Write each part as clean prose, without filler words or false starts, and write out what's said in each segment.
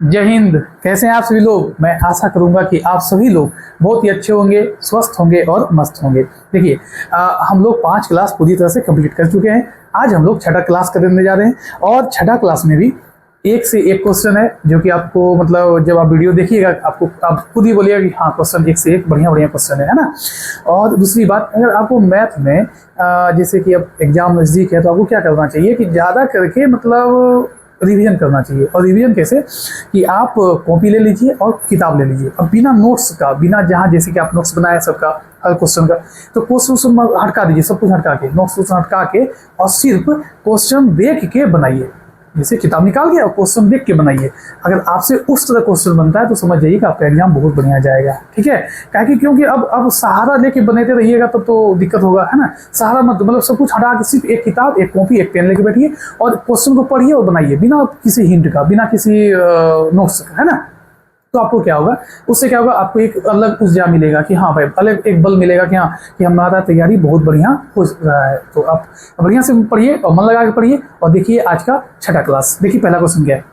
जय हिंद। कैसे हैं आप सभी लोग। मैं आशा करूंगा कि आप सभी लोग बहुत ही अच्छे होंगे, स्वस्थ होंगे और मस्त होंगे। देखिए हम लोग 5 क्लास पूरी तरह से कंप्लीट कर चुके हैं। आज हम लोग छठा क्लास करने जा रहे हैं और छठा क्लास में भी एक से एक क्वेश्चन है जो कि आपको मतलब जब आप वीडियो देखिएगा आपको आप खुद ही बोलिएगा कि हाँ क्वेश्चन एक से एक बढ़िया बढ़िया क्वेश्चन है ना। और दूसरी बात, अगर आपको मैथ में जैसे कि अब एग्जाम नज़दीक है तो आपको क्या करना चाहिए कि ज़्यादा करके मतलब रिवीजन करना चाहिए। और रिवीजन कैसे कि आप कॉपी ले लीजिए और किताब ले लीजिए। अब बिना नोट्स का, बिना जहाँ जैसे कि आप नोट्स बनाए सबका हर क्वेश्चन का, तो क्वेश्चन हटका दीजिए, सब कुछ हटका के, नोट्स हटका के और सिर्फ क्वेश्चन देख के बनाइए। जैसे किताब निकाल के और क्वेश्चन देख के बनाइए। अगर आपसे उस तरह क्वेश्चन बनता है तो समझ जाइए कि आपका एग्जाम बहुत बढ़िया जाएगा। ठीक है, क्योंकि अब सहारा लेके बनाते रहिएगा तब तो दिक्कत होगा, है ना। सहारा मतलब सब कुछ हटा के सिर्फ एक किताब, एक कॉपी, एक पेन लेके बैठिए और क्वेश्चन को पढ़िए और बनाइए बिना किसी हिंट का, बिना किसी नोट्स का, है ना। तो आपको क्या होगा, उससे क्या होगा, आपको एक अलग ऊर्जा मिलेगा कि हाँ भाई, अलग एक बल मिलेगा कि हाँ कि हमारा तैयारी बहुत बढ़िया हो रहा है। तो आप बढ़िया से पढ़िए और मन लगा के पढ़िए और देखिए आज का छठा क्लास। देखिए पहला क्वेश्चन क्या है।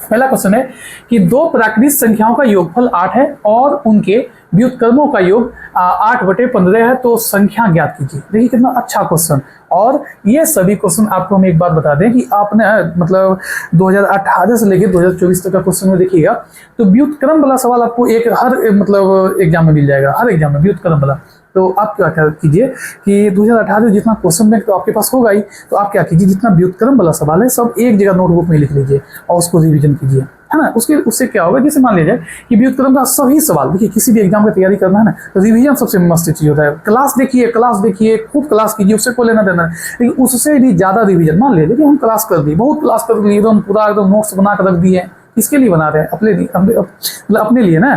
पहला क्वेश्चन है कि दो प्राकृतिक संख्याओं का योगफल 8 है और उनके व्युत्क्रमों का योग 8/15 है, तो संख्या ज्ञात कीजिए। देखिए कितना अच्छा क्वेश्चन। और ये सभी क्वेश्चन आपको हम एक बात बता दें कि आपने मतलब 2018 से लेकर 2024 तक का क्वेश्चन में देखिएगा तो व्युत्क्रम वाला सवाल आपको एक हर मतलब एग्जाम में मिल जाएगा, हर एग्जाम में व्युत्क्रम वाला। तो आप क्या कीजिए कि 2018 जितना क्वेश्चन बैंक तो आपके पास होगा ही, तो आप क्या कीजिए जितना व्युत्क्रम वाला सवाल है सब एक जगह नोटबुक में लिख लीजिए और उसको रिवीजन कीजिए, है ना। उससे क्या होगा, जैसे मान लीजिए कि व्युत्क्रम का सभी सवाल, देखिए किसी भी एग्जाम की तैयारी करना है ना तो रिवीजन सबसे मस्त चीज होता है। क्लास देखिए खूब क्लास कीजिए, उससे कोई लेना देना है, लेकिन उससे भी ज्यादा रिवीजन। मान लीजिए कि हम क्लास कर दी, बहुत क्लास कर दी, एकदम पूरा एकदम नोट्स बना कर रख दिए, किसके लिए बना रहे हैं, अपने लिए ना।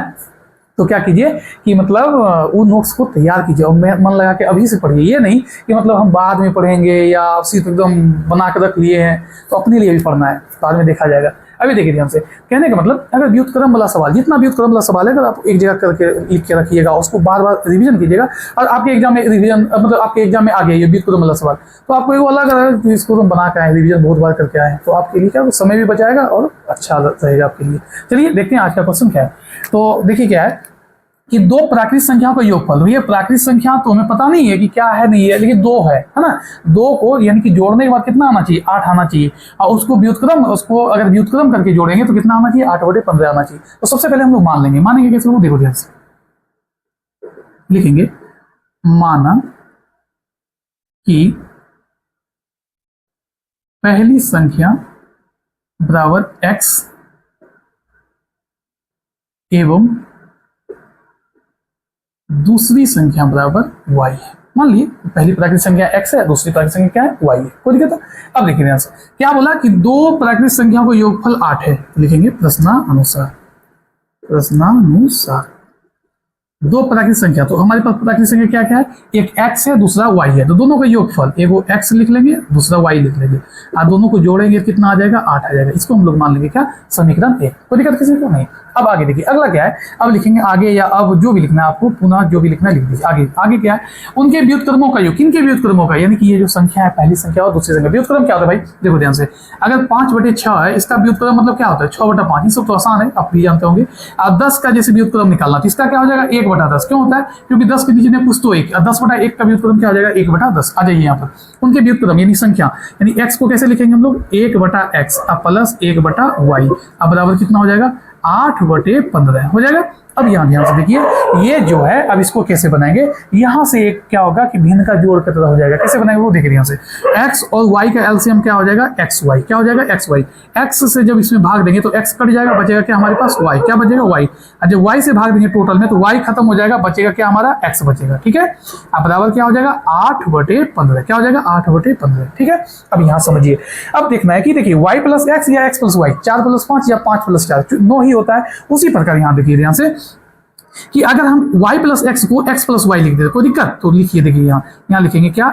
तो क्या कीजिए कि मतलब वो नोट्स को तैयार कीजिए और मन लगा के अभी से पढ़िए। ये नहीं कि मतलब हम बाद में पढ़ेंगे या सिर्फ एकदम बना के रख लिए हैं, तो अपने लिए भी पढ़ना है, बाद में देखा जाएगा। अभी देखिए ध्यान से, कहने का मतलब अगर व्युत्क्रम वाला सवाल, जितना व्युत्क्रम वाला सवाल है अगर आप एक जगह करके लिख के रखिएगा, उसको बार बार रिवीजन कीजिएगा और आपके एग्जाम में रिवीजन मतलब आपके एग्जाम में आ गया ये व्युत्क्रम वाला सवाल, तो आपको एक अलग है इसको तुम बना के आए, रिवीजन बहुत बार करके आए, तो आपके लिए क्या समय भी बचाएगा और अच्छा रहेगा आपके लिए। चलिए देखते हैं आज का क्वेश्चन क्या है। तो देखिए क्या है कि दो प्राकृतिक संख्याओं का योगफल, भैया प्राकृतिक संख्या तो हमें पता नहीं है कि क्या है नहीं है, लेकिन दो है ना। दो को यानी कि जोड़ने के बाद कितना आना चाहिए, 8 आना चाहिए। और उसको अगर व्युत्क्रम करके जोड़ेंगे तो कितना आना चाहिए, 8/15 आना चाहिए। तो सबसे पहले हम लोग मान लेंगे, मानेंगे कैसे, वो देखो ध्यान से लिखेंगे। माना कि पहली संख्या बराबर x एवं दूसरी संख्या बराबर y है। मान लिए पहली प्राकृतिक संख्या x है, दूसरी प्राकृतिक संख्या क्या है, y है। कोई दिक्कत है। अब देखिए ध्यान से क्या बोला कि दो प्राकृतिक संख्याओं का योगफल 8 है, लिखेंगे प्रश्नानुसार। दो प्राकृतिक संख्या, तो हमारे पास प्राकृतिक संख्या क्या क्या है, एक x है दूसरा y है, तो दोनों का योगफल, एक वो x लिख लेंगे दूसरा y लिख लेंगे और दोनों को जोड़ेंगे कितना आ जाएगा, 8 आ जाएगा। इसको हम लोग मान लेंगे क्या, समीकरण 1। कोई दिक्कत किसी को नहीं। अब आगे देखिए अगला क्या है, अब लिखेंगे आगे या अब जो भी लिखना है आपको, पुनः जो भी लिखना है लिख दीजिए। आगे क्या है, उनके व्युत्क्रमों का योग, किनके व्युत्क्रमों का, यानी कि ये जो संख्या है पहली संख्या और दूसरी संख्या, व्युत्क्रम क्या होता है भाई, देखो ध्यान से। अगर 5/6 है, इसका व्युत्क्रम मतलब क्या होता है, 6/5। ये सब तो आसान है, आप भी जानते होंगे। अब 10 का जैसे व्युत्क्रम निकालना तो इसका क्या हो जाएगा, 1/10। क्यों होता है, क्योंकि 10 के नीचे ने कुछ तो 1, 10/1 का व्युत्क्रम क्या हो जाएगा, 1/10। आ जाइए यहाँ पर उनके व्युत्क्रम यानी संख्या, यानी x को कैसे लिखेंगे हम लोग, 1/x प्लस 1/y, अब बराबर कितना हो जाएगा, 8/15 हो जाएगा। अब यहाँ ध्यान से देखिए, ये जो है अब इसको कैसे बनाएंगे, यहाँ से एक क्या होगा कि भिन्न का जोड़ का तरह हो जाएगा। कैसे बनाएंगे वो देखिए ध्यान से, x और y का एलसीएम क्या हो जाएगा, xy। क्या हो जाएगा, xy। x से जब इसमें भाग देंगे तो x कट जाएगा, बचेगा क्या हमारे पास y। क्या बचेगा, y। और जब y से भाग देंगे टोटल में तो y खत्म हो जाएगा, बचेगा क्या हमारा, x बचेगा। ठीक है, अब बराबर क्या हो जाएगा, 8/15। क्या हो जाएगा, 8/15। ठीक है, अब यहाँ समझिए, अब देखना है कि देखिए y प्लस x या x प्लस y, 4 + 5 या 5 + 4 9 ही होता है। उसी प्रकार यहाँ देखिए ध्यान से कि अगर हम y प्लस एक्स को x प्लस वाई लिख देते कोई दिक्कत, तो लिखिए देखिए यहाँ लिखेंगे क्या,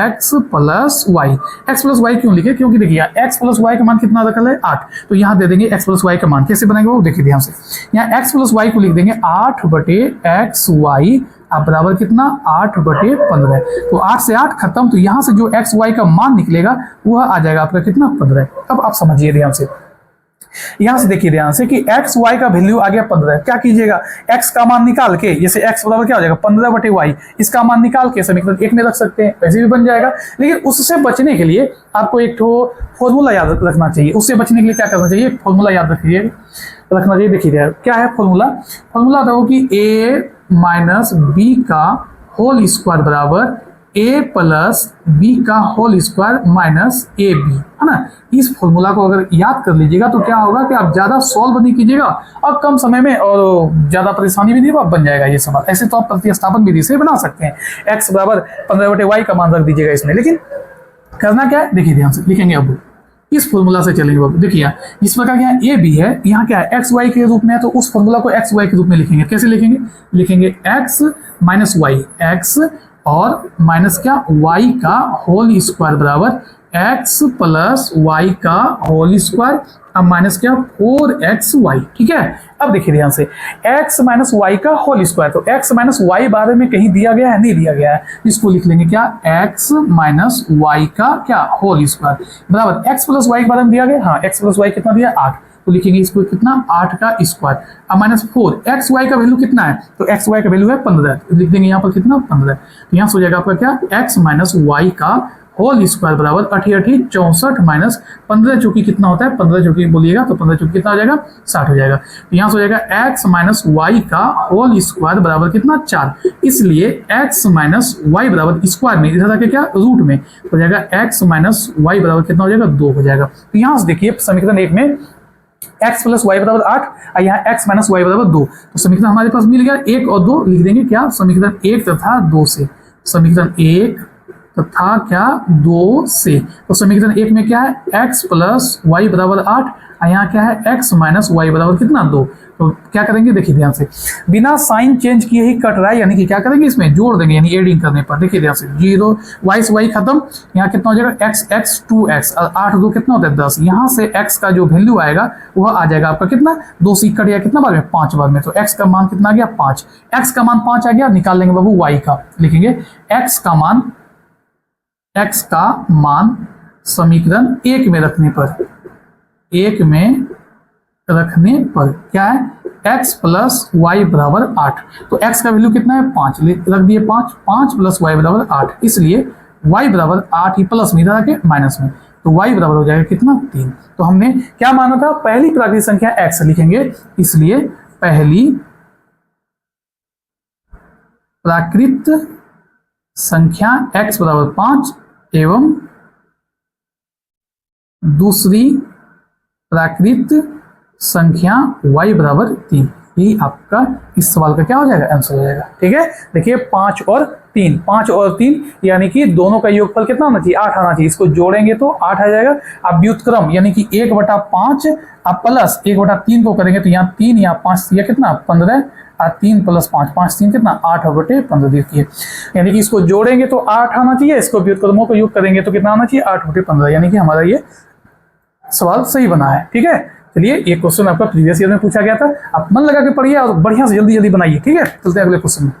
x plus y. X plus y क्यों लिखे, क्योंकि देखिए x प्लस वाई का मान कितना रखा है, 8, तो यहाँ दे देंगे x प्लस वाई का मान। कैसे बनाएंगे वो देखिए ध्यान से, यहाँ x प्लस वाई को लिख देंगे 8/xy, अब बराबर कितना, 8/15। तो 8 से 8 खत्म, तो यहाँ से जो x y का मान निकलेगा वह आ जाएगा आपका कितना, 15। अब आप समझिए ध्यान से यहां से देखिए ध्यान से कि एक्स वाई का वैल्यू आ गया 15। क्या कीजिएगा, एक्स का मान निकाल के, जैसे एक्स बराबर क्या हो जाएगा 15/y, इसका मान निकाल के समीकरण 1 में रख सकते हैं, वैसे भी बन जाएगा। लेकिन उससे बचने के लिए आपको एक तो फॉर्मूला याद रखना चाहिए। उससे बचने के लिए क्या करना चाहिए, फॉर्मूला याद रखना चाहिए। देखिए क्या है फॉर्मूला, फॉर्मूला देखो कि a माइनस बी का होल स्क्वायर बराबर a प्लस बी का whole square minus a b, है ना। इस फॉर्मूला को अगर याद कर लीजिएगा तो क्या होगा कि आप ज्यादा सॉल्व नहीं कीजिएगा और कम समय में और ज्यादा परेशानी भी नहीं बन जाएगा ये सवाल। ऐसे तो आप प्रतिस्थापन विधि से बना सकते हैं। x बराबर 15/y का मान रख दीजिएगा इसमें, लेकिन करना क्या है देखिए ध्यान से, लिखेंगे अब इस फॉर्मूला से चलेंगे। बाबू देखिए इस प्रकार यहाँ ए बी है, यहाँ क्या है एक्स वाई के रूप में है, तो उस फॉर्मूला को एक्स वाई के रूप में लिखेंगे। कैसे लिखेंगे, लिखेंगे एक्स माइनस वाई, एक्स और माइनस क्या वाई का होल स्क्वायर बराबर एक्स प्लस वाई का होल स्क्वायर, अब माइनस क्या 4xy। ठीक है, अब देखिए ध्यान से x माइनस वाई का होल स्क्वायर, तो x माइनस वाई बारे में कहीं दिया गया है, नहीं दिया गया है, इसको लिख लेंगे क्या x माइनस वाई का क्या होल स्क्वायर बराबर x प्लस वाई के बारे में दिया गया, हाँ x प्लस वाई कितना दिया 8, तो लिखेंगे इसको कितना 8 का स्क्वायर, अब माइनस 4 एक्स वाई का वैल्यू कितना है, तो एक्स वाई का वैल्यू है 15, तो लिख देंगे यहाँ पर कितना 15, तो यहाँ से हो जाएगा आपका क्या x माइनस वाई का होल स्क्वायर बराबर 8 64 माइनस 15 चूंकि कितना होता है 15 चूंकि बोलिएगा तो 15 चूंकि कितना हो जाएगा 60 हो जाएगा, तो यहाँ से हो जाएगा x माइनस वाई का होल स्क्वायर बराबर कितना 4, इसलिए x माइनस वाई बराबर स्क्वायर में इधर आके क्या रूट में हो जाएगा x माइनस वाई बराबर कितना हो जाएगा 2 हो जाएगा। तो यहाँ से देखिए समीकरण 1 में x प्लस वाई बराबर 8 और यहाँ x माइनस वाई बराबर 2, तो समीकरण हमारे पास मिल गया 1 और 2 लिख देंगे क्या समीकरण 1 तथा 2 से, समीकरण 1 तथा क्या 2 से, तो समीकरण 1 में क्या है x प्लस वाई बराबर 8 और यहाँ क्या है x माइनस वाई बराबर कितना 2, तो क्या करेंगे देखिए ध्यान से बिना साइन चेंज किए ही कट रहा है, यानी कि क्या करेंगे इसमें जोड़ देंगे, यानी एडिंग करने पर देखिए ध्यान से 0 वाई से वाई खत्म, यहाँ कितना हो जाएगा x 2x और 8 2 कितना होता है 10, यहाँ से x का जो वैल्यू आएगा वह आ जाएगा आपका कितना 2 से कट गया कितना बार में 5 बार में, तो x का मान कितना आ गया 5, x का मान 5 आ गया, निकाल लेंगे बाबू y का, लिखेंगे x का मान समीकरण 1 में रखने पर, 1 में रखने पर क्या है x प्लस वाई बराबर 8, तो x का वैल्यू कितना है 5 रख दिए 5 प्लस वाई बराबर 8, इसलिए y बराबर 8 ही प्लस में इधर आके माइनस में, तो y बराबर हो जाएगा कितना 3, तो हमने क्या माना था पहली प्राकृतिक संख्या x लिखेंगे, इसलिए पहली प्राकृत संख्या x बराबर 5 एवं दूसरी प्राकृत संख्या y बराबर 3, यही आपका इस सवाल का क्या हो जाएगा आंसर हो जाएगा। ठीक है, देखिए 5 और 3 यानी कि दोनों का योगफल कितना आना चाहिए 8 आना चाहिए, इसको जोड़ेंगे तो 8 आ जाएगा। अब व्युत्क्रम यानी कि 1/5 आप प्लस 1/3 को करेंगे तो यहाँ 3 यहाँ 5 दिया कितना 15 और 3 प्लस 5 5 3 कितना 8/15 देखिए, यानी कि इसको जोड़ेंगे तो 8 आना चाहिए, इसको व्युत्क्रमों को योग करेंगे तो कितना आना चाहिए 8/15, यानी कि हमारा ये सवाल सही बना है। ठीक है, चलिए ये क्वेश्चन आपका प्रीवियस ईयर में पूछा गया था, आप मन लगा के पढ़िए और बढ़िया से जल्दी बनाइए। ठीक है, चलते हैं अगले क्वेश्चन में।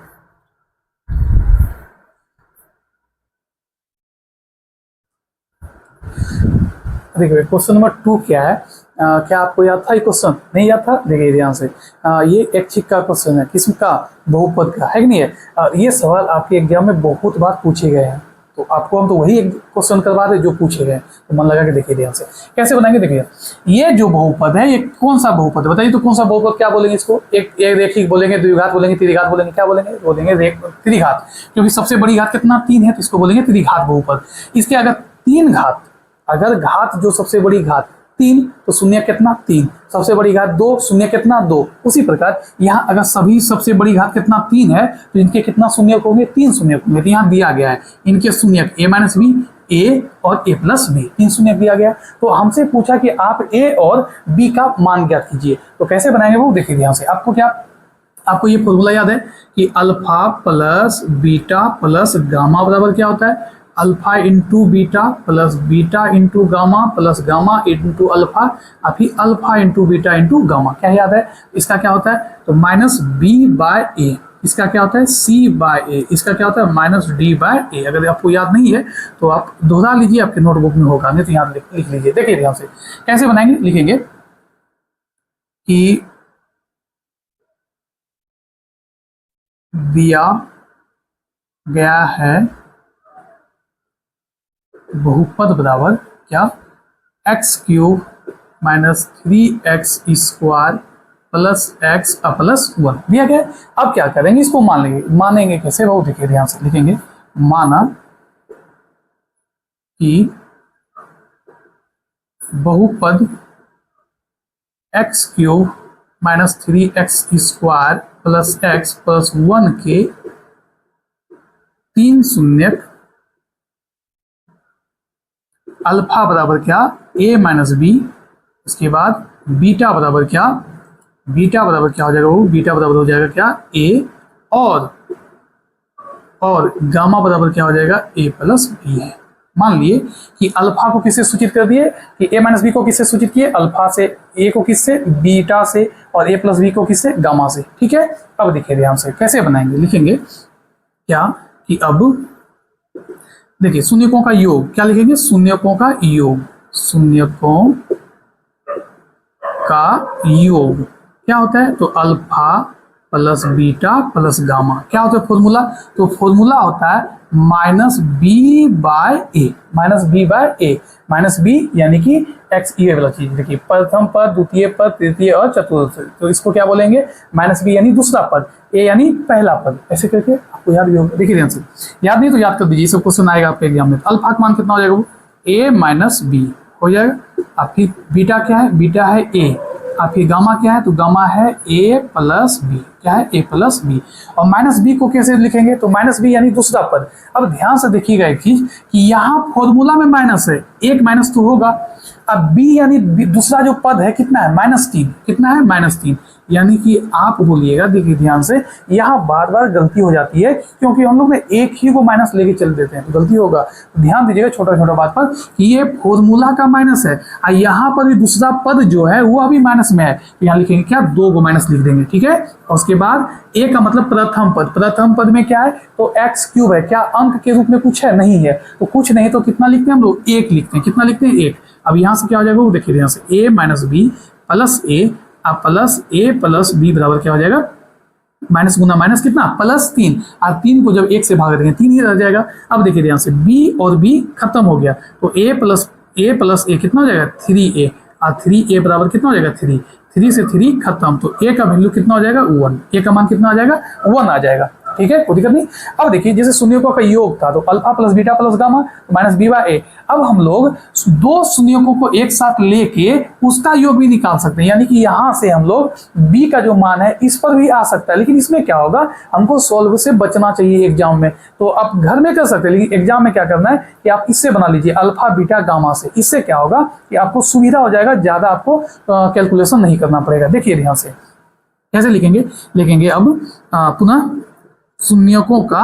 देखिए क्वेश्चन नंबर 2 क्या है, क्या आपको याद था ये क्वेश्चन, नहीं याद था, देखिए ध्यान से, ये एक छिक का क्वेश्चन है, किस्म का बहुपद का है कि नहीं है। ये सवाल आपके एग्जाम में बहुत बार पूछे गए हैं, तो आपको हम तो वही एक क्वेश्चन करवा रहे जो पूछे गए, तो मन लगा के देखिए ध्यान से कैसे बनाएंगे। देखिए ये जो बहुपद है ये कौन सा बहुपद है बताइए, तो कौन सा बहुपद क्या बोलेंगे इसको, एक रेखिक बोलेंगे, द्विघात बोलेंगे, त्रिघात बोलेंगे, क्या बोलेंगे त्रिघात, क्योंकि सबसे बड़ी घात कितना 3 है तो इसको बोलेंगे त्रिघात बहुपद। इसके अगर 3 घात, अगर घात जो सबसे बड़ी घात 3 तो शून्य कितना 3, सबसे बड़ी घात 2 शून्य कितना 2, उसी प्रकार यहाँ अगर सभी सबसे बड़ी घात कितना 3 है तो इनके कितना शून्य होंगे 3 शून्य होंगे, तो यहाँ दिया गया है इनके शून्य a माइनस बी, a और a प्लस बी, 3 शून्य दिया गया। तो हमसे पूछा कि आप a और b का मान ज्ञात कीजिए, तो कैसे बनाएंगे वो देखिए ध्यान से। आपको ये फॉर्मूला याद है कि alpha plus beta plus gamma बराबर क्या होता है alpha into beta plus beta into gamma plus gamma into alpha, अभी alpha into beta into gamma, क्या याद है इसका क्या होता है, तो माइनस बी बाय ए, इसका क्या होता है सी बाय ए, इसका क्या होता है माइनस डी बाय ए। अगर आपको याद नहीं है तो आप दोहरा लीजिए, आपके नोटबुक में होगा, नहीं तो यहाँ लिख लीजिए। देखिए ध्यान से कैसे बनाएंगे, लिखेंगे कि दिया गया है बहुपद बराबर क्या, x³ minus 3x square plus x plus 1 दिया गया है। अब क्या करेंगे, इसको मानेंगे कैसे वो देखिए ध्यान से लिखेंगे। माना कि बहुपद x³ minus 3x square plus x plus 1 के 3 शून्यक अल्फा बराबर क्या, a माइनस बी, इसके बाद बीटा बराबर क्या, बीटा बराबर क्या हो जाएगा, वो बीटा बराबर हो जाएगा क्या a, और गामा बराबर क्या हो जाएगा a प्लस बी है। मान लिए कि अल्फा को किससे सूचित कर दिए, कि a माइनस बी को किससे सूचित किए, अल्फा से, a को किससे बीटा से, और a प्लस बी को किससे गामा से। ठीक है, अब देखिए ध्यान से कैसे बनाएंगे, लिखेंगे क्या कि अब देखिए शून्यकों का योग क्या लिखेंगे, शून्यकों का योग, शून्यकों का योग क्या होता है, तो alpha plus beta plus gamma क्या होता है फॉर्मूला, तो फॉर्मूला होता है minus b by A, minus b by A, minus b यानी कि एक्स ये वाला चीज। देखिए प्रथम पद, द्वितीय पद, तृतीय और चतुर्थ, तो इसको क्या बोलेंगे, माइनस बी यानी दूसरा पद, ए यानी पहला पद, ऐसे करके आपको याद भी होगा। देखिए ध्यान से, याद नहीं तो याद कर दीजिए, सब क्वेश्चन आएगा आपके एग्जाम में। अल्फा का मान कितना हो जाएगा, वो ए माइनस बी हो जाएगा। आपकी बीटा क्या है, बीटा है ए, आपकी गामा क्या है, तो गामा है ए प्लस बी, क्या है ए प्लस बी, और माइनस बी को कैसे लिखेंगे, तो माइनस बी यानी दूसरा पद। अब ध्यान से देखिएगा एक चीज कि यहाँ फॉर्मूला में माइनस है, एक माइनस तो होगा। अब बी यानी दूसरा जो पद है कितना है, -3, कितना है -3, यानी कि आप बोलिएगा, देखिए ध्यान से, यहाँ बार बार गलती हो जाती है क्योंकि हम लोग ने एक ही को माइनस लेके चल देते हैं, तो गलती होगा। ध्यान दीजिएगा छोटा छोटा बात पर कि ये फॉर्मूला का माइनस है, और यहाँ पर भी दूसरा पद जो है वो अभी माइनस में है, तो यहाँ लिखेंगे क्या, 2 को माइनस लिख देंगे। ठीक है, और उसके बाद ए का मतलब प्रथम पद, प्रथम पद में क्या है, तो x³ है, क्या अंक के रूप में कुछ है, नहीं है, तो कुछ नहीं तो कितना लिखते हैं हम लोग, 1 लिखते हैं, कितना लिखते हैं 1। अब यहाँ से क्या हो जाएगा, वो देखिए यहाँ से a माइनस बी प्लस ए, अब प्लस ए प्लस बी बराबर क्या हो जाएगा, माइनस गुना माइनस कितना, +3, और 3 को जब 1 से भाग देंगे 3 ही रह जाएगा। अब देखिए ध्यान से, b और b खत्म हो गया, तो a प्लस a कितना हो जाएगा, 3a, और 3a बराबर कितना हो जाएगा, 3 से 3 खत्म, तो a का वैल्यू कितना हो जाएगा, 1, a का मान कितना आ जाएगा, 1 आ जाएगा। ठीक है, कोई दिक्कत नहीं। अब देखिए जैसे शून्यकों का योग था, तो alpha plus beta plus gamma minus b by a. अब हम लोग 2 शून्यकों को एक साथ लेके उसका योग भी निकाल सकते हैं, यानी कि यहाँ से हम लोग b का जो मान है इस पर भी आ सकता है, लेकिन इसमें क्या होगा, हमको सॉल्व से बचना चाहिए एग्जाम में। तो आप घर में कर सकते हैं, लेकिन एग्जाम में क्या करना है कि आप इससे बना लीजिए, अल्फा बीटा गामा से। इससे क्या होगा कि आपको सुविधा हो जाएगा, ज्यादा आपको कैलकुलेशन नहीं करना पड़ेगा। देखिए ध्यान से कैसे लिखेंगे अब पुनः शून्यकों का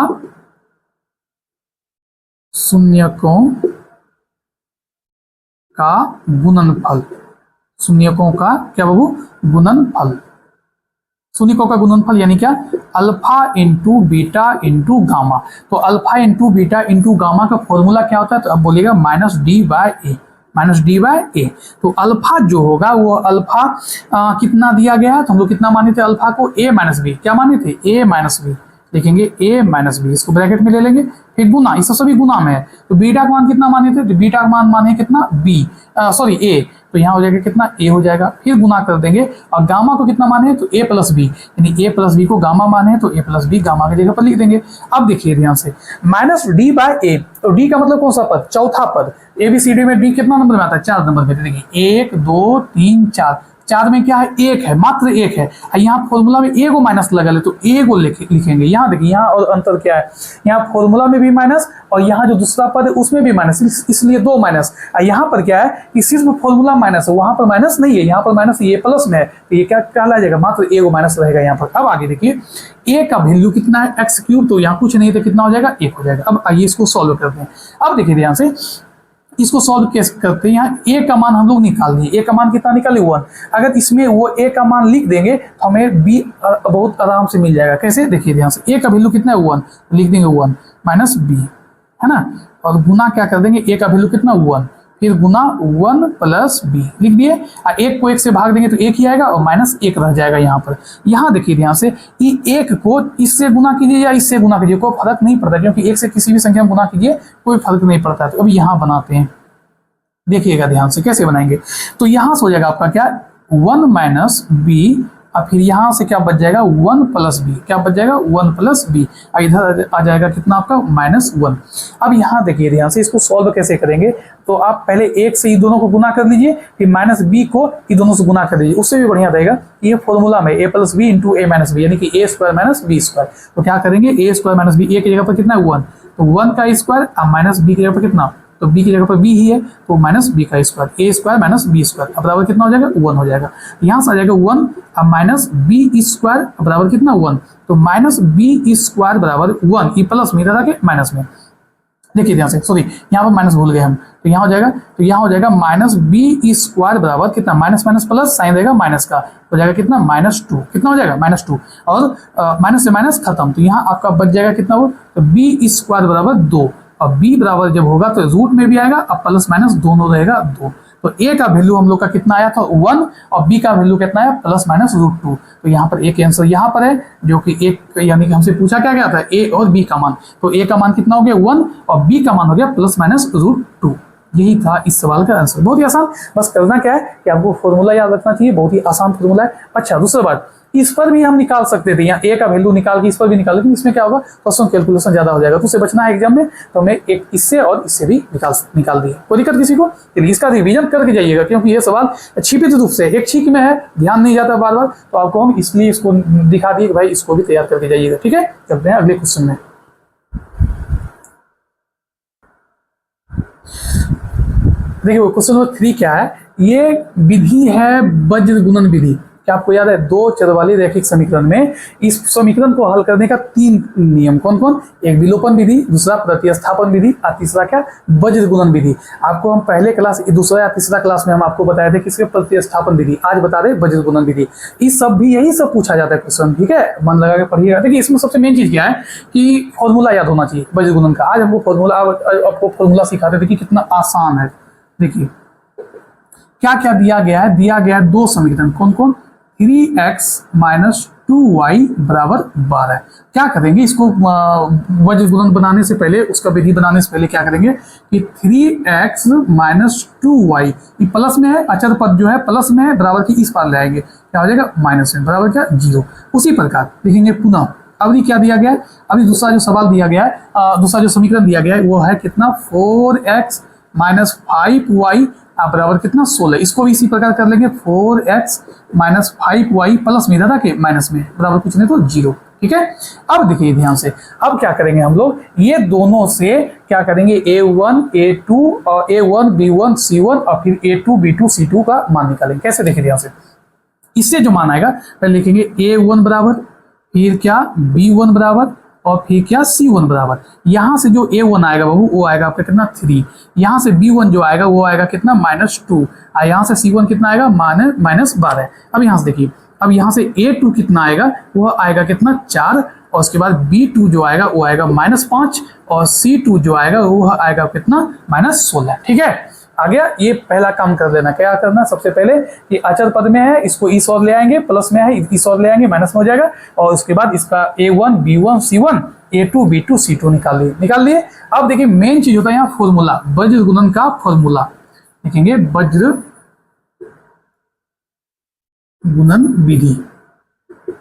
गुणनफल, शून्यकों का क्या बाबू, गुणनफल, शून्यकों का गुणनफल यानी क्या, alpha into beta into gamma. तो alpha into beta into gamma का फॉर्मूला क्या होता है, तो अब बोलेगा माइनस डी बाय ए। तो अल्फा जो होगा वो अल्फा कितना दिया गया है, तो हम लोग कितना माने थे अल्फा को, a माइनस बी, क्या माने थे, a माइनस बी, लिखेंगे a माइनस बी, इसको ब्रैकेट में ले लेंगे, फिर गुना, इस सभी गुना में है। तो बीटा का मान कितना माने थे, तो बीटा का मान माने कितना a, तो यहाँ हो जाएगा कितना, a हो जाएगा, फिर गुना कर देंगे, और गामा को कितना माने, तो a प्लस बी, यानी a प्लस बी को गामा माने, तो a प्लस बी गामा की जगह पर लिख देंगे। अब देखिए ध्यान से, माइनस डी बाय ए, तो d का मतलब कौन सा पद, चौथा पद, ABCD में d कितना नंबर में आता है, 4 नंबर में। देखिए 1 2 3 4, 4 में क्या है, 1 है, मात्र 1 है, यहाँ फॉर्मूला में a को माइनस लगा ले, तो a को लिखेंगे। यहाँ देखिए यहाँ और अंतर क्या है, यहाँ फॉर्मूला में भी माइनस, और यहाँ जो दूसरा पद है उसमें भी माइनस, इसलिए 2 माइनस। यहाँ पर क्या है कि सिर्फ फॉर्मूला माइनस है, वहां पर माइनस नहीं है, यहाँ पर माइनस ये प्लस में है, तो ये क्या कहला जाएगा, मात्र a को माइनस रहेगा यहाँ पर। अब आगे देखिए a का वैल्यू कितना है, x³, तो यहाँ कुछ नहीं, तो कितना हो जाएगा, 1 हो जाएगा। अब आइए इसको सॉल्व करते हैं। अब देखिए ध्यान से, इसको सॉल्व कैसे करते हैं, यहाँ a का मान हम लोग निकाल दिए, a का मान कितना निकाले, 1। अगर इसमें वो a का मान लिख देंगे तो हमें b बहुत आराम से मिल जाएगा। कैसे, देखिए ध्यान से, a का वैल्यू कितना है, 1, लिख देंगे 1 माइनस b, है ना, और गुना क्या कर देंगे, a का वैल्यू कितना, 1, फिर गुना 1 प्लस बी लिख दिए। एक को एक से भाग देंगे तो एक ही आएगा और माइनस एक रह जाएगा यहाँ पर। यहाँ देखिए ध्यान से, एक को इससे गुना कीजिए या इससे गुना कीजिए, कोई फर्क नहीं पड़ता, क्योंकि एक से किसी भी संख्या में गुना कीजिए कोई फर्क नहीं पड़ता। तो अभी यहाँ बनाते हैं, देखिएगा ध्यान से कैसे बनाएंगे। तो यहाँ से हो जाएगा आपका क्या, 1 माइनस बी, और फिर यहाँ से क्या बच जाएगा 1 प्लस बी, क्या बच जाएगा 1 प्लस बी, इधर आ जाएगा कितना आपका -1। अब यहाँ देखिए ध्यान से, इसको सॉल्व कैसे करेंगे। तो आप पहले एक से ये दोनों को गुना कर लीजिए, फिर माइनस बी को ये दोनों से गुना कर दीजिए, उससे भी बढ़िया रहेगा। ये फॉर्मूला में a plus b into a minus b, यानी कि a square minus b square. तो क्या करेंगे, a square minus b, a की जगह पर कितना है 1, तो 1 का स्क्वायर, अब माइनस बी की जगह पर कितना, तो b की जगह पर b ही है तो माइनस बी का स्क्वायर, ए स्क्वायर माइनस बी स्क्वायर, अब बराबर कितना हो जाएगा 1 हो जाएगा। यहाँ से आ जाएगा 1, अब माइनस बी स्क्वायर बराबर कितना 1, तो माइनस बी स्क्वायर बराबर 1, ये प्लस में इधर आके माइनस में। देखिए ध्यान से, सॉरी यहाँ पर माइनस भूल गए हम, तो यहाँ हो जाएगा, तो यहाँ हो जाएगा माइनस बी स्क्वायर बराबर कितना, माइनस माइनस प्लस साइन रहेगा माइनस का, हो जाएगा कितना -2, कितना हो जाएगा -2, और माइनस से माइनस खत्म, तो यहाँ आपका बच जाएगा कितना वो, तो बी स्क्वायर बराबर 2, और b बराबर जब होगा तो रूट में भी आएगा, अब प्लस माइनस दोनों रहेगा 2। तो a का वैल्यू हम लोग का कितना आया था 1, और b का वैल्यू कितना आया प्लस माइनस √2। तो यहाँ पर एक आंसर यहाँ पर है, जो कि एक, यानी कि हमसे पूछा क्या गया था a और b का मान, तो a का मान कितना हो गया 1 और b का मान हो गया प्लस माइनस √2। यही था इस सवाल का आंसर, बहुत ही आसान। बस करना क्या है कि आपको फॉर्मूला याद रखना चाहिए, बहुत ही आसान फॉर्मूला है। अच्छा, दूसरी बात, इस पर भी हम निकाल सकते थे, यहाँ ए का वैल्यू निकाल के इस पर भी निकाल, लेकिन इसमें क्या होगा, क्वेश्चन कैलकुलेशन ज्यादा हो जाएगा, तो उससे बचना है एग्जाम में, तो हमें एक इससे और इससे भी निकाल दिया। कोई दिक्कत किसी को, चलिए इसका रिवीजन करके जाइएगा, क्योंकि ये सवाल छिपित रूप से एक छीक में है, ध्यान नहीं जाता बार बार, तो आपको हम इसलिए इसको दिखा दिए कि भाई इसको भी तैयार करके जाइएगा। ठीक है, चलते हैं अगले क्वेश्चन में। देखिए क्वेश्चन नंबर 3 क्या है, ये विधि है वज्र गुणन विधि। क्या आपको याद है, दो चर वाली रैखिक समीकरण में इस समीकरण को हल करने का 3 नियम, कौन कौन, एक विलोपन विधि, दूसरा प्रतिस्थापन विधि, और तीसरा क्या, वज्र गुणन विधि। आपको हम पहले क्लास, दूसरा या तीसरा क्लास में हम आपको बताए थे किसके, प्रतिस्थापन विधि, आज बता रहे वज्र गुणन विधि। इस सब भी यही सब पूछा जाता है क्वेश्चन, ठीक है, मन लगा के पढ़िएगा। देखिए इसमें सबसे मेन चीज क्या है कि फॉर्मूला याद होना चाहिए वज्र गुणन का। आज हमको फॉर्मूला, आपको फॉर्मूला सिखाते थे कि कितना आसान है। देखिए क्या क्या दिया गया है, दिया गया है 2 समीकरण, कौन कौन, 3x माइनस 2y बराबर 12। क्या करेंगे इसको, वज्र गुणन बनाने से पहले, उसका विधि बनाने से पहले क्या करेंगे कि 3x माइनस 2y, ये प्लस में है, अचर पद जो है प्लस में है, बराबर की इस पार ले आएंगे, क्या हो जाएगा माइनस में, बराबर क्या 0। उसी प्रकार देखेंगे पुनः, अभी क्या दिया गया है, अभी दूसरा जो सवाल दिया गया है, दूसरा जो समीकरण दिया गया है वो है कितना, 4x माइनस 5y बराबर कितना 16। इसको भी इसी प्रकार कर लेंगे, 4x माइनस 5y प्लस में इधर के माइनस में, बराबर कुछ नहीं तो 0। ठीक है, अब देखिए ध्यान से, अब क्या करेंगे हम लोग, ये दोनों से क्या करेंगे, a1 a2 और a1 b1 c1 और फिर a2 b2 c2 का मान निकालेंगे। कैसे, देखिए ध्यान से, इससे जो मान आएगा पहले लिखेंगे a1 बराबर, फिर क्या b1 बराबर, और फिर क्या c1 बराबर। यहाँ से जो a1 आएगा बाबू वो आएगा आपका कितना 3, यहाँ से b1 जो आएगा वो आएगा कितना -2, और यहाँ से c1 कितना आएगा -12। अब यहाँ से देखिए, अब यहाँ से a2 कितना आएगा, वो आएगा कितना 4, और उसके बाद b2 जो आएगा वो आएगा -5, और c2 जो आएगा वो आएगा कितना -16। ठीक है, आ गया। ये पहला काम कर लेना, क्या करना, सबसे पहले ये अचर पद में है, इसको इस ओर ले आएंगे, प्लस में है इस ओर ले आएंगे, माइनस में हो जाएगा, और उसके बाद इसका a1 b1 c1 a2 b2 c2 निकाल लिए। अब देखिए मेन चीज होता है यहाँ फॉर्मूला, वज्र गुणन का फॉर्मूला लिखेंगे, वज्र गुणन विधि।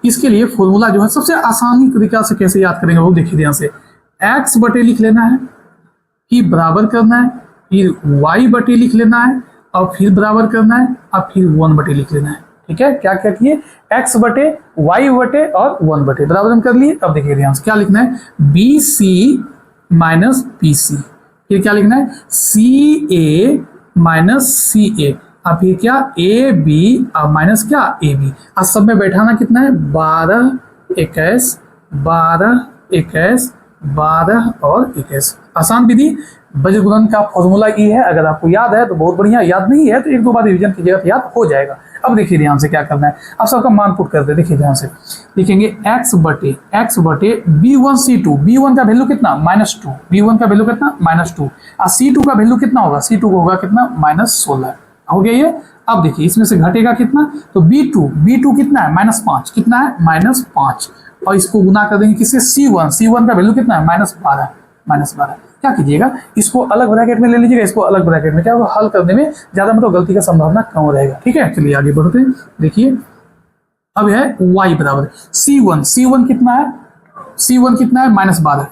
इसके लिए फॉर्मूला जो है सबसे आसानी तरीका से कैसे याद करेंगे वो देखिए ध्यान से, x बटे लिख लेना है, फिर बराबर करना है, फिर y बटे लिख लेना है, और फिर बराबर करना है, और फिर 1 बटे लिख लेना है। ठीक है, क्या क्या किए, x बटे, y बटे और 1 बटे, बराबर हम कर लिए। अब देखिए ध्यान से क्या लिखना है, bc माइनस bc, फिर क्या लिखना है ca माइनस ca, और फिर क्या ab और माइनस क्या ab, और सब में बैठाना कितना है 12 21 12 21 12 और 21। आसान विधि, बज्र गुणन का फॉर्मूला ई है, अगर आपको याद है तो बहुत बढ़िया, याद नहीं है तो एक दो बार रिवीजन कीजिएगा तो याद हो जाएगा। अब देखिए ध्यान से क्या करना है, अब सबका मान पुट करते हैं। देखिए ध्यान से लिखेंगे x बटे b1 c2, b1 का वैल्यू कितना -2, b1 का वैल्यू कितना -2 और c2 का वैल्यू कितना होगा, c2 को होगा कितना -16 हो गया ये। अब देखिए इसमें से घटेगा कितना, तो b2 कितना है -5, कितना है -5 और इसको गुना कर देंगे किससे, c1 का वैल्यू कितना है -12। क्या कीजिएगा, इसको अलग ब्रैकेट में ले लीजिएगा, इसको अलग ब्रैकेट में, क्या होगा हल करने में ज्यादा मतलब गलती का संभावना कम रहेगा। ठीक है, चलिए आगे बढ़ते हैं। देखिए अब है y बराबर c1 कितना है, c1 कितना है -12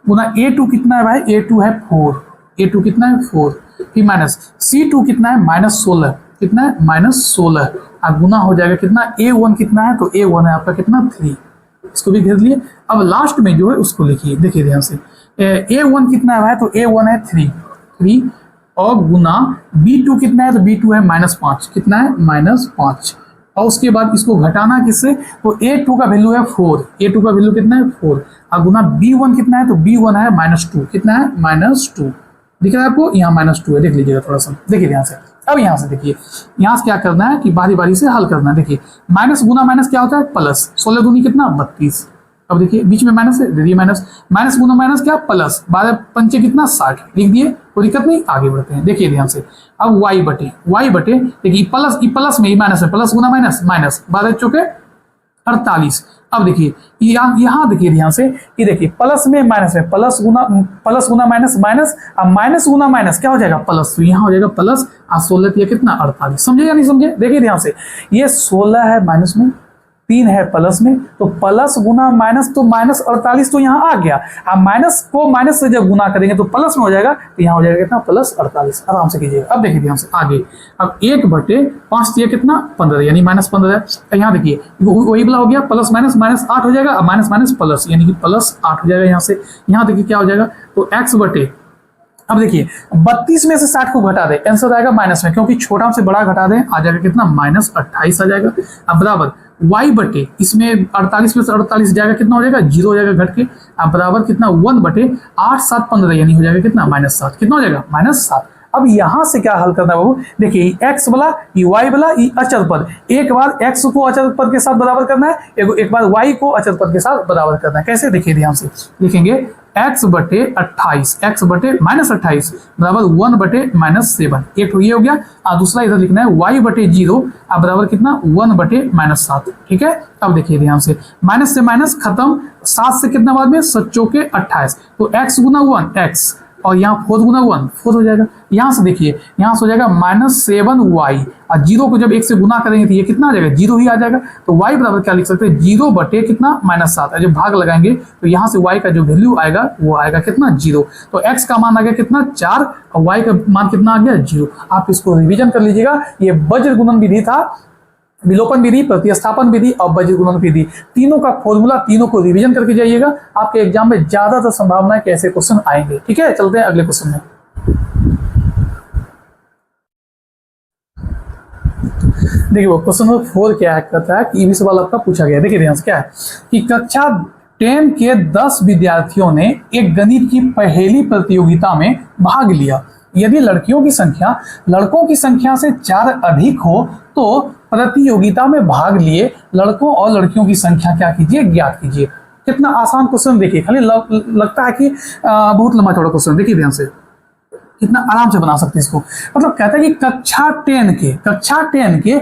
गुना a2 कितना है भाई, a2 है 4, a2 कितना है 4, फिर माइनस c2 कितना है -16, कितना है -16 और गुना हो जाएगा कितना, a1 कितना है, तो a1 है आपका कितना 3, इसको भी घेर लिए। अब लास्ट में जो है उसको लिखिए, देखिए ध्यान से a1 कितना है भाई, तो a1 है 3 और गुना b2 कितना है, तो b2 है -5, कितना है -5 और उसके बाद इसको घटाना किससे, तो a2 का वैल्यू है 4, a2 का वैल्यू कितना है 4 और गुना b1 कितना है, तो b1 है -2, कितना है -2, दिख रहा है आपको, यहाँ -2 है, देख लीजिएगा थोड़ा सा, देखिए ध्यान से। अब यहाँ से देखिए, यहाँ से क्या करना है कि बारी बारी से हल करना है। देखिए माइनस गुना माइनस क्या होता है, प्लस, 16 दूनी कितना 32, अब देखिए बीच में माइनस है, दे दिए माइनस गुना माइनस क्या प्लस, 12 पंचे कितना 60, लिख दिए, कोई दिक्कत नहीं, आगे बढ़ते हैं। देखिए ध्यान से, अब y बटे देखिए प्लस में ही माइनस है, प्लस गुना माइनस 12 चौके 48। अब देखिए यहाँ देखिए ध्यान से, ये देखिए प्लस में माइनस है, प्लस गुना माइनस और माइनस गुना माइनस क्या हो जाएगा प्लस, तो यहाँ हो जाएगा प्लस और 16 ये कितना 48, समझे या नहीं समझे। देखिए ध्यान से, ये 16 है माइनस में, 3 है प्लस में, तो प्लस गुना माइनस तो -48 तो यहाँ आ गया, अब माइनस को माइनस से जब गुना करेंगे तो प्लस में हो जाएगा, तो यहाँ हो जाएगा कितना +48, आराम से कीजिएगा। अब देखिए ध्यान से आगे, अब 1/5 ये कितना 15 यानी -15 है, यहाँ देखिए वही वाला हो गया, प्लस माइनस -8 हो जाएगा, अब माइनस प्लस यानी कि +8 हो जाएगा यहाँ से। यहाँ देखिए क्या हो जाएगा, तो x बटे, अब देखिए 32 में से 60 को घटा दे, आंसर आएगा माइनस में, क्योंकि छोटा से बड़ा घटा दे, आ जाएगा कितना -28 आ जाएगा। अब बराबर y बटे, इसमें 48 में से 48 जाएगा, कितना हो जाएगा 0 हो जाएगा घट के, अब बराबर कितना 1 बटे 8 7 15 यानी हो जाएगा कितना -7, कितना हो जाएगा -7। अब यहां से क्या हल करना है बाबू, देखिए x वाला ये y वाला ये अचर पद, एक बार x को अचर पद के साथ बराबर करना है, एक बार y को अचर पद के साथ बराबर करना है। कैसे, देखिए ध्यान से लिखेंगे x बटे -28 बराबर 1 बटे -7, एक तो ये हो गया और दूसरा इधर लिखना है y बटे 0 अब बराबर कितना 1 बटे -7। ठीक है, अब देखिए ध्यान से, माइनस से माइनस खत्म, 7 से कितना बाद में 7 चौके 28, तो x गुना 1 x और यहाँ 4 गुना 1 4 हो जाएगा। यहाँ से देखिए, यहाँ से हो जाएगा -7y और 0 को जब 1 से गुना करेंगे तो ये कितना आ जाएगा 0 ही आ जाएगा, तो y बराबर क्या लिख सकते हैं 0 बटे कितना -7, जब भाग लगाएंगे तो यहाँ से y का जो वैल्यू आएगा वो आएगा कितना 0, तो x का मान आ गया कितना 4 और y का मान कितना आ गया 0। आप इसको रिविजन कर लीजिएगा, ये वज्र गुणन विधि था, विलोपन विधि, प्रतिस्थापन विधि और वज्र गुणन विधि, तीनों का फॉर्मूला, तीनों को रिवीजन करके जाइएगा, आपके एग्जाम में ज्यादातर संभावना है कि ऐसे क्वेश्चन आएंगे। ठीक है, चलते हैं अगले क्वेश्चन में। देखिए वो क्वेश्चन नंबर 4 क्या कहता है कि सवाल आपका पूछा गया, देखिए ध्यान से क्या है कि कक्षा 10 के 10 विद्यार्थियों ने एक गणित की पहेली प्रतियोगिता में भाग लिया। यदि लड़कियों की संख्या लड़कों की संख्या से 4 अधिक हो तो प्रतियोगिता में भाग लिए लड़कों और लड़कियों की संख्या क्या कीजिए, ज्ञात कीजिए। कितना आसान क्वेश्चन, देखिए खाली लगता है कि बहुत लंबा चौड़ा क्वेश्चन, देखिए ध्यान से कितना आराम से बना सकते हैं इसको। मतलब कहता है कि कक्षा 10 के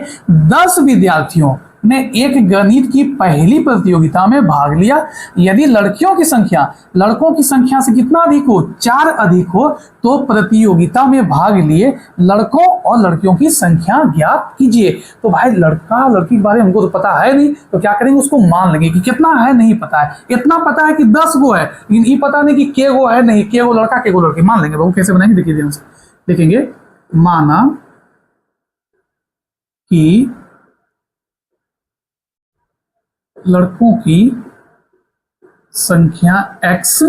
10 विद्यार्थियों ने एक गणित की पहली प्रतियोगिता में भाग लिया। यदि लड़कियों की संख्या लड़कों की संख्या से कितना अधिक हो, 4 अधिक हो, तो प्रतियोगिता में भाग लिए लड़कों और लड़कियों की संख्या ज्ञात कीजिए। तो भाई लड़का लड़की के बारे में हमको तो पता है नहीं, तो क्या करेंगे उसको मान लेंगे कि कितना है नहीं पता है, इतना पता है कि 10 गो है, लेकिन ये पता नहीं कि के गो है नहीं, के गो लड़का के गो लड़की, मान लेंगे। वो कैसे बनाएंगे, देखिए ध्यान से देखेंगे। माना कि लड़कों की संख्या x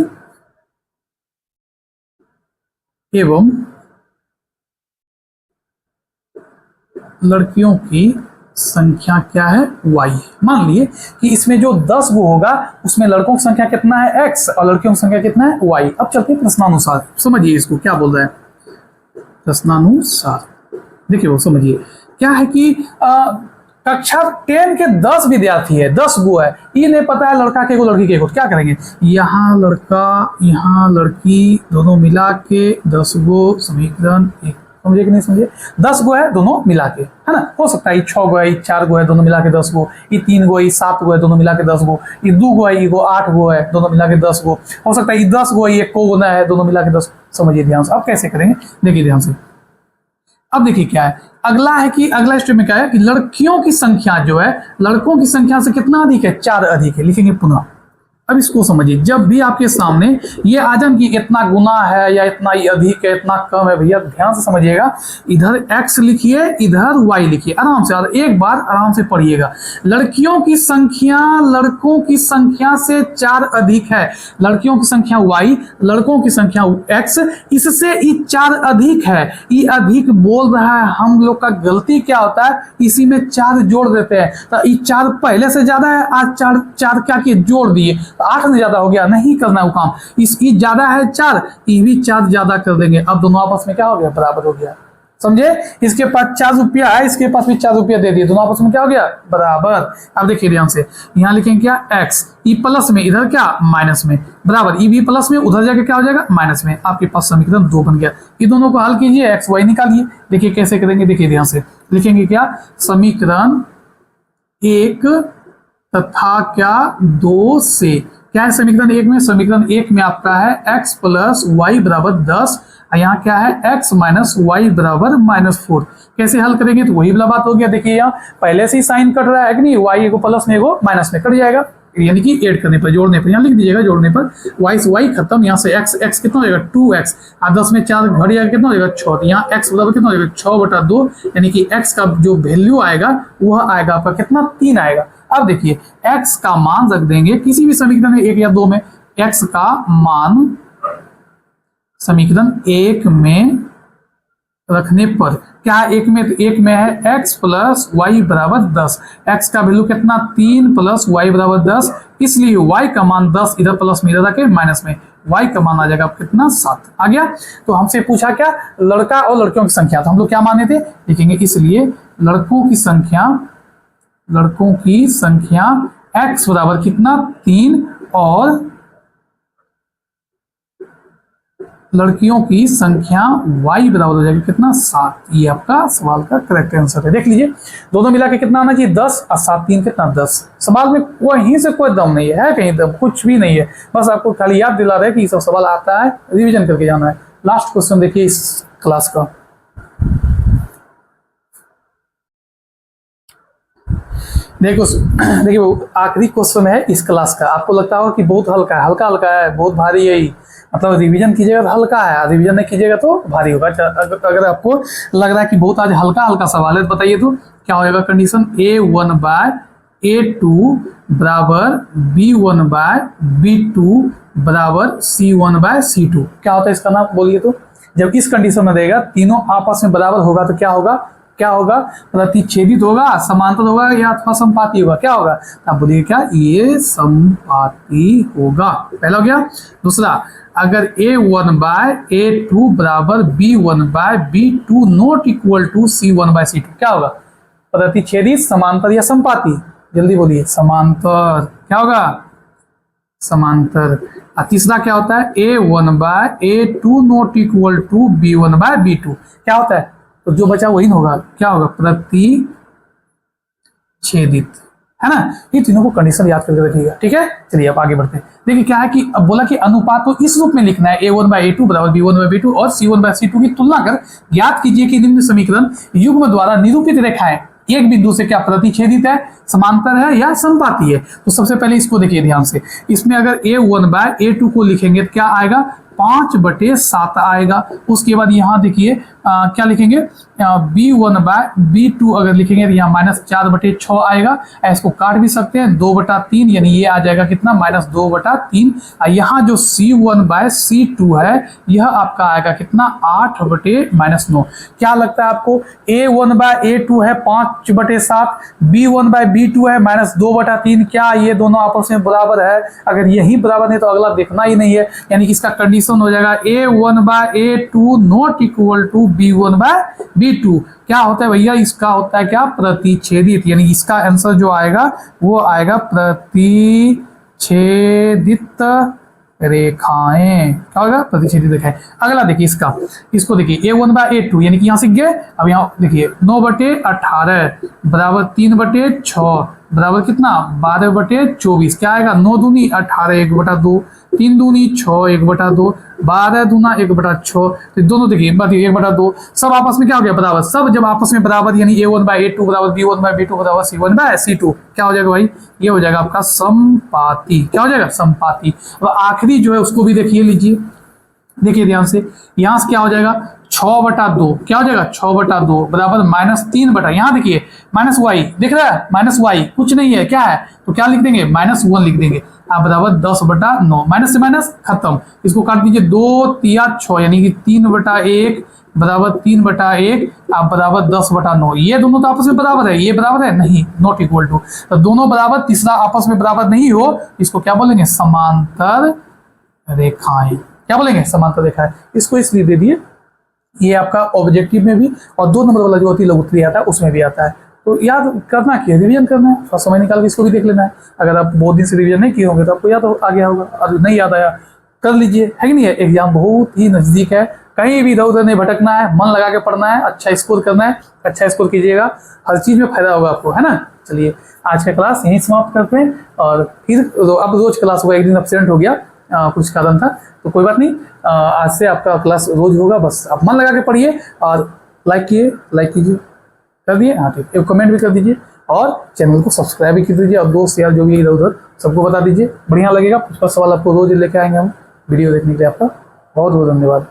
एवं लड़कियों की संख्या क्या है, y है। मान लिए कि इसमें जो 10 गो होगा उसमें लड़कों की संख्या कितना है x और लड़कियों की संख्या कितना है y। अब चलते हैं प्रश्नानुसार, समझिए इसको क्या बोल रहा है प्रश्नानुसार। देखिए वो समझिए क्या है कि कक्षा 10 के 10 विद्यार्थी है, 10 गो है, ये नहीं पता है लड़का के को लड़की के को, क्या करेंगे, यहाँ लड़का यहाँ लड़की दोनों मिला के 10 गो समीकरण एक, समझे कि नहीं समझे, 10 गो है दोनों मिला के, है ना। हो सकता है ये 6 गो है, ये 4 गो है, दोनों मिला के 10 गो, ये 3 गो है, ये 7 गो है, दोनों मिला के 10 गो, ये 2 गो है, ये 8 गो है, दोनों मिला के 10 गो। हो सकता है ये 10 गो है, ये को गुना है, दोनों मिला के 10। समझिए ध्यान से। अब कैसे करेंगे, देखिए ध्यान से। अब देखिए क्या है, अगला है कि अगला स्टेप में क्या है कि लड़कियों की संख्या जो है लड़कों की संख्या से कितना अधिक है, 4 अधिक है। लिखेंगे पुनः। अब इसको समझिए, जब भी आपके सामने ये आ जाए कि इतना गुना है या इतना अधिक है इतना कम है, भैया ध्यान से समझिएगा, इधर x लिखिए इधर y लिखिए, आराम से, और एक बार आराम से पढ़िएगा। लड़कियों की संख्या लड़कों की संख्या से 4 अधिक है, लड़कियों की संख्या y, लड़कों की संख्या x, इससे ये 4 अधिक है। ये अधिक बोल रहा है, हम लोग का गलती क्या होता है, इसी में 4 जोड़ देते हैं। तो ये 4 पहले से ज्यादा है, आज 4 क्या किए, जोड़ दिए, 8 में ज्यादा हो गया, नहीं करना वो काम। इसकी ज्यादा है 4, ये भी 4 ज्यादा कर देंगे। अब दोनों आपस में क्या हो गया, बराबर हो गया। समझे, इसके पास 4 रुपया है, इसके पास भी 4 रुपया दे दिए, दोनों आपस में क्या हो गया, बराबर। अब देखिए ध्यान से, यहाँ लिखेंगे क्या, x, ई प्लस में इधर क्या माइनस में, बराबर, ई भी प्लस में उधर जाके क्या हो जाएगा माइनस में। आपके पास समीकरण 2 बन गया। ये दोनों को हल कीजिए, x y निकालिए। देखिए कैसे करेंगे, देखिए ध्यान से। लिखेंगे क्या, समीकरण 1 तथा क्या 2 से, क्या है समीकरण 1 में, समीकरण 1 में आपका है x प्लस वाई बराबर 10, यहाँ क्या है x माइनस वाई बराबर -4। कैसे हल करेंगे, तो वही वाला बात हो गया। देखिए यहाँ पहले से ही साइन कट रहा है कि नहीं, y को प्लस में को माइनस में कट जाएगा, यानी कि ऐड करने पर, जोड़ने पर, यहाँ लिख दीजिएगा जोड़ने पर, y से y खत्म, यहाँ से x कितना हो जाएगा 2x, और 10 में 4 घट जाएगा कितना हो जाएगा 6, तो यहाँ x बराबर कितना हो जाएगा 6/2, यानी कि x का जो वैल्यू आएगा वह आएगा आपका कितना, 3 आएगा। अब देखिए x का मान रख देंगे किसी भी समीकरण में 1 या 2 में, x का मान समीकरण 1 में रखने पर क्या है, 1 में, तो 1 में है x प्लस वाई बराबर 10, x का वैल्यू कितना 3 प्लस वाई बराबर 10, इसलिए y का मान 10 इधर प्लस में इधर रखे माइनस में, y का मान आ जाएगा कितना 7 आ गया। तो हमसे पूछा क्या, लड़का और लड़कियों की संख्या, तो हम लोग क्या माने थे, लिखेंगे इसलिए लड़कों की संख्या x बराबर कितना 3 और लड़कियों की संख्या y बराबर हो जाएगी कितना 7। ये आपका सवाल का करेक्ट आंसर है। देख लीजिए दोनों मिला के कितना आना चाहिए 10 और 7 3 कितना 10। सवाल में कहीं से कोई दम नहीं है कहीं दम कुछ भी नहीं है, बस आपको खाली याद दिला रहे हैं कि ये सब सवाल आता है, रिवीजन करके जाना है। लास्ट क्वेश्चन देखिए इस क्लास का, देखिए वो आखिरी क्वेश्चन है इस क्लास का। आपको लगता होगा कि बहुत हल्का है, हल्का हल्का है, बहुत भारी है, मतलब रिवीजन कीजिएगा तो हल्का है, रिवीजन नहीं कीजिएगा तो भारी होगा। अगर आपको लग रहा है कि बहुत आज हल्का हल्का सवाल है तो बताइए तो क्या होगा कंडीशन, A1/A2 बराबर B1/B2 बराबर C1/C2। क्या होता है इसका नाम बोलिए तो, जब इस कंडीशन में रहेगा तीनों आपस में बराबर होगा तो क्या होगा, प्रतिच्छेदित होगा, समांतर होगा या अथवा संपाती होगा, क्या होगा, आप बोलिए क्या, ये संपाती होगा। पहला हो गया। दूसरा, अगर A1/A2 बराबर B1/B2 not equal to C1/C2 क्या होगा, प्रतिच्छेदित, समांतर या संपाती, जल्दी बोलिए, समांतर। क्या होगा, समांतर। और तीसरा क्या होता है, A1/A2 not equal to B1/B2 क्या होता है, तो जो बचा वही होगा, क्या होगा, प्रतिच्छेदित, है ना। ये तीनों को कंडीशन याद करके रखिएगा, ठीक है। चलिए अब आगे बढ़ते हैं। देखिए क्या है कि अब बोला कि अनुपात तो इस रूप में लिखना है, A1/A2 बराबर B1/B2 और C1/C2 की तुलना कर ज्ञात कीजिए कि निम्न समीकरण युग्म द्वारा निरूपित रेखाएं एक बिंदु से क्या प्रतिच्छेदित है, समांतर है या संपाती है। तो सबसे पहले इसको देखिए ध्यान से, इसमें अगर A1/A2 को लिखेंगे तो क्या आएगा, 5/7 आएगा। उसके बाद यहाँ देखिए क्या लिखेंगे, B1/B2 अगर लिखेंगे तो यहाँ -4/6 आएगा। इसको काट भी सकते हैं, 2/3 यानी ये आ जाएगा कितना, -2/3। यहाँ जो C1/C2 है यह आपका आएगा कितना, 8/-9। क्या लगता है आपको, A1/A2 है 5/7, B1/B2 है -2/3, क्या ये दोनों आपस में बराबर है? अगर यही बराबर नहीं तो अगला देखना ही नहीं है, यानी कि इसका कंडीशन हो जाएगा A1/A2 not equal to B1/B2। क्या होता है भैया, इसका होता है क्या, प्रतिच्छेदित, यानी इसका आंसर जो आएगा वो आएगा प्रतिच्छेदित रेखाएं। क्या होगा, प्रतिच्छेदित रेखाएं। अगला देखिए इसको देखिए A1/A2 यानी कि यहाँ सीख गए। अब यहाँ देखिए 9/18 बराबर 3/6 बराबर कितना, 12/24। क्या आएगा, 9 दूनी 18 1/2, 3 दूनी 6 1/2, 12 दूना 1/6। तो दोनों देखिए 1/2 सब आपस में क्या हो गया, बराबर। सब जब आपस में बराबर यानी A1/A2 बराबर B1/B2 बराबर C1/C2, क्या हो जाएगा भाई, ये हो जाएगा आपका समपाती। क्या हो जाएगा, समपाती। और आखिरी जो है उसको भी देखिए लीजिए, देखिए ध्यान से, यहाँ से क्या हो जाएगा 6/2। क्या हो जाएगा 6/2 बराबर -3 यहाँ देखिए -y दिख रहा है, -y कुछ नहीं है, क्या है, तो क्या लिख देंगे, -1 लिख देंगे। आप बराबर 10/9, माइनस से माइनस खत्म। इसको काट दीजिए 2 तिया 6 यानी कि 3/1 बराबर 3/1 आप बराबर 10/9। ये दोनों तो आपस में बराबर है, ये बराबर है नहीं, नॉट इक्वल टू। तो दोनों बराबर, तीसरा आपस में बराबर नहीं हो, इसको क्या बोलेंगे, समांतर रेखाएं। क्या बोलेंगे, समांतर रेखाएं। इसको इसलिए दे दिए, ये आपका ऑब्जेक्टिव में भी और 2 नंबर वाला जो होती है लघु उत्तरीय आता है उसमें भी आता है। तो याद करना क्या, रिवीजन करना है, थोड़ा समय निकाल के इसको भी देख लेना है। अगर आप बहुत दिन से रिवीजन नहीं किए होंगे तो आपको याद आ गया होगा, और नहीं याद आया कर लीजिए, है कि नहीं है। एग्जाम बहुत ही नजदीक है, कहीं भी इधर उधर नहीं भटकना है, मन लगा के पढ़ना है, अच्छा स्कोर करना है, अच्छा स्कोर कीजिएगा, हर चीज में फायदा होगा आपको, है ना। चलिए आज का क्लास यहीं समाप्त करते हैं, और फिर अब रोज क्लास होगा, एक दिन एब्सेंट हो गया, कुछ कारण था, तो कोई बात नहीं, आज से आपका क्लास रोज होगा। बस आप मन लगा के पढ़िए और लाइक कीजिए, कर दिए, हाँ ठीक, एक कमेंट भी कर दीजिए, और चैनल को सब्सक्राइब भी कर दीजिए, और दोस्त यार जो भी इधर उधर सबको बता दीजिए, बढ़िया लगेगा। पुष्पा सवाल आपको रोज लेके आएंगे हम। वीडियो देखने के लिए आपका बहुत बहुत धन्यवाद।